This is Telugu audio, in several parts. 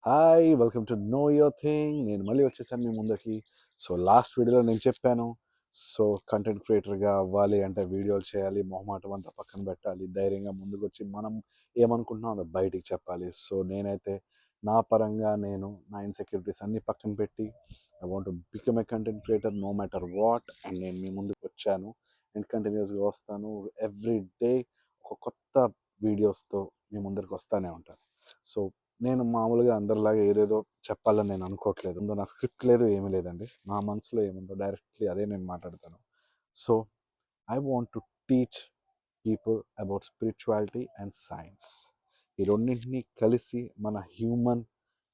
Hi! Welcome to know your thing. నేను మళ్ళీ వచ్చేసాను మీ ముందరికి. లాస్ట్ వీడియోలో నేను చెప్పాను. కంటెంట్ క్రియేటర్‌గా అవ్వాలి అంటే వీడియోలు చేయాలి, మొహమాటం అంతా పక్కన పెట్టాలి, ధైర్యంగా ముందుకొచ్చి మనం ఏమనుకుంటున్నామో అది బయటికి చెప్పాలి. నేనైతే నా పరంగా నా ఇన్‌సెక్యూరిటీస్ అన్నీ పక్కన పెట్టి I want to become a content creator no matter what and నేను మీ ముందుకొచ్చాను. అండ్ కంటిన్యూయస్‌గా వస్తాను. ఎవ్రీ డే ఒక కొత్త వీడియోస్‌తో మీ ముందరికి వస్తానే ఉంటాను. సో నేను మామూలుగా అందరిలాగా ఏదేదో చెప్పాలని నేను అనుకోవట్లేదు. నా స్క్రిప్ట్ లేదు, ఏమీ లేదండి. నా మనసులో ఏముందో డైరెక్ట్‌లీ అదే నేను మాట్లాడతాను. So, I want to teach people about spirituality and science. ఈ రెండింటిని కలిసి మన హ్యూమన్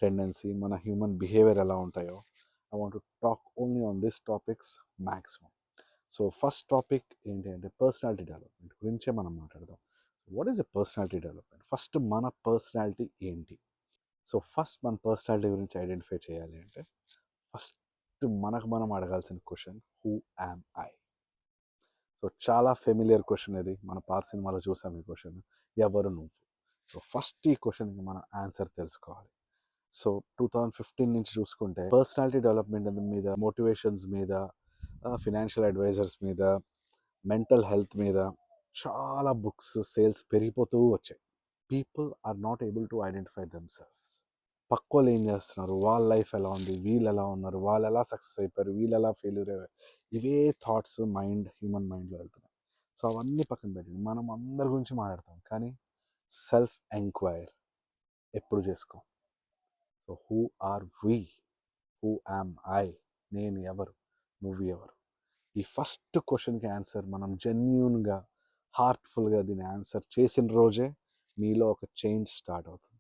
టెండెన్సీ, మన హ్యూమన్ బిహేవియర్ ఎలా ఉంటాయో I want to talk only on this topics maximum. First topic ఏంటి అంటే పర్సనాలిటీ డెవలప్‌మెంట్ గురించే మనం మాట్లాడదాం. What is a personality development? First మన పర్సనాలిటీ ఏంటి? ఫస్ట్ మన పర్సనాలిటీ గురించి ఐడెంటిఫై చేయాలి అంటే ఫస్ట్ మనకు మనం అడగాల్సిన క్వశ్చన్ హూ యామ్ ఐ? చాలా ఫెమిలియర్ క్వశ్చన్ ఇది. మన పాత సినిమాలో చూసాం ఈ క్వశ్చన్. ఎవరు నువ్వు? ఫస్ట్ ఈ క్వశ్చన్కి మన ఆన్సర్ తెలుసుకోవాలి. 2015 నుంచి చూసుకుంటే పర్సనాలిటీ డెవలప్మెంట్ మీద, మోటివేషన్స్ మీద, ఫినాన్షియల్ అడ్వైజర్స్ మీద, మెంటల్ హెల్త్ మీద చాలా బుక్స్ సేల్స్ పెరిగిపోతూ వచ్చాయి. People are not able to identify themselves. పక్కోళ్ళు ఏం చేస్తున్నారు, వాళ్ళ లైఫ్ ఎలా ఉంది, వీళ్ళు ఎలా ఉన్నారు, వాళ్ళు ఎలా సక్సెస్ అయిపోయారు, వీళ్ళు ఎలా ఫెయిల్యూర్ అయ్యారు, ఇవే థాట్స్ హ్యూమన్ మైండ్లో వెళ్తున్నాయి. అవన్నీ పక్కన పెట్టి మనం అందరి గురించి మాట్లాడతాం, కానీ సెల్ఫ్ ఎంక్వైర్ ఎప్పుడు చేసుకో. Who are we? Who am I? నేను ఎవరు, నువ్వు ఎవరు? ఈ ఫస్ట్ క్వశ్చన్కి ఆన్సర్ మనం జెన్యూన్గా, హార్ట్ఫుల్గా దీన్ని ఆన్సర్ చేసిన రోజే మీలో ఒక చేంజ్ స్టార్ట్ అవుతుంది.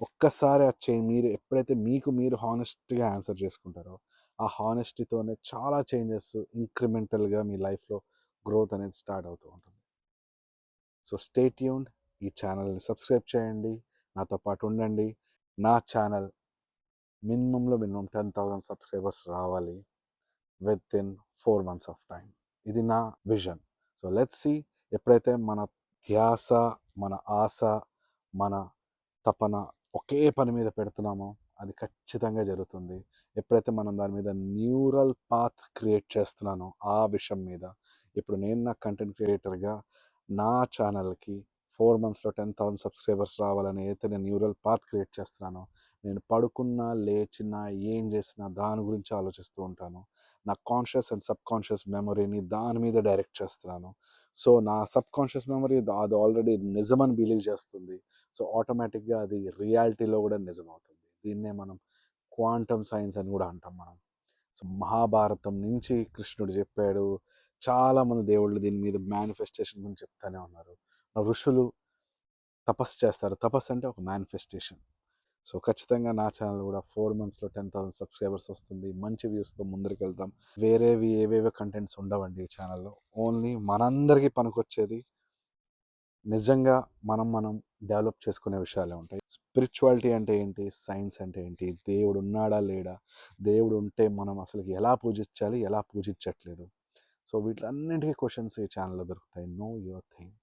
ఒక్కసారి మీరు ఎప్పుడైతే మీకు మీరు హానెస్ట్గా ఆన్సర్ చేసుకుంటారో ఆ హానెస్టీతోనే చాలా చేంజెస్ ఇంక్రిమెంటల్గా మీ లైఫ్లో గ్రోత్ అనేది స్టార్ట్ అవుతూ ఉంటుంది. Stay tuned. ఈ ఛానల్ని సబ్స్క్రైబ్ చేయండి, నాతో పాటు ఉండండి. నా ఛానల్ మినిమం 10,000 సబ్స్క్రైబర్స్ రావాలి with in 4 months of time. ఇది నా విజన్. Let's see. ఎప్పుడైతే మన ధ్యాస, మన ఆశ, మన తపన ఒకే పని మీద పెడుతున్నామో అది ఖచ్చితంగా జరుగుతుంది. ఎప్పుడైతే మనం దాని మీద న్యూరల్ పాత్ క్రియేట్ చేస్తున్నానో ఆ విషయం మీద, ఇప్పుడు నేను నా కంటెంట్ క్రియేటర్గా నా ఛానల్కి 4 monthsలో 10,000 సబ్స్క్రైబర్స్ రావాలని అయితే నేను న్యూరల్ పాత్ క్రియేట్ చేస్తున్నానో, నేను పడుకున్నా లేచినా ఏం చేసినా దాని గురించి ఆలోచిస్తూ ఉంటాను. నా కాన్షియస్ అండ్ సబ్ కాన్షియస్ మెమరీని దాని మీద డైరెక్ట్ చేస్తున్నాను. నా సబ్ కాన్షియస్ మెమరీ అది ఆల్రెడీ నిజమని బిలీవ్ చేస్తుంది. ఆటోమేటిక్గా అది రియాలిటీలో కూడా నిజమవుతుంది. దీన్నే మనం క్వాంటమ్ సైన్స్ అని కూడా అంటాం మనం. మహాభారతం నుంచి కృష్ణుడు చెప్పాడు. చాలామంది దేవుళ్ళు దీని మీద మేనిఫెస్టేషన్ గురించి చెప్తానే ఉన్నారు. ఋషులు తపస్సు చేస్తారు. తపస్సు అంటే ఒక మేనిఫెస్టేషన్. ఖచ్చితంగా నా ఛానల్ కూడా 4 monthsలో 10,000 సబ్స్క్రైబర్స్ వస్తుంది. మంచి వ్యూస్తో ముందరికెళ్తాం. వేరేవి ఏవేవో కంటెంట్స్ ఉండవండి ఈ ఛానల్లో. ఓన్లీ మనందరికీ పనికొచ్చేది, నిజంగా మనం డెవలప్ చేసుకునే విషయాలే ఉంటాయి. స్పిరిచువాలిటీ అంటే ఏంటి, సైన్స్ అంటే ఏంటి, దేవుడు ఉన్నాడా లేడా, దేవుడు ఉంటే మనం అసలు ఎలా పూజించాలి, ఎలా పూజించట్లేదు. వీటన్నింటికీ క్వశ్చన్స్ ఈ ఛానల్లో దొరుకుతాయి. Know your thing.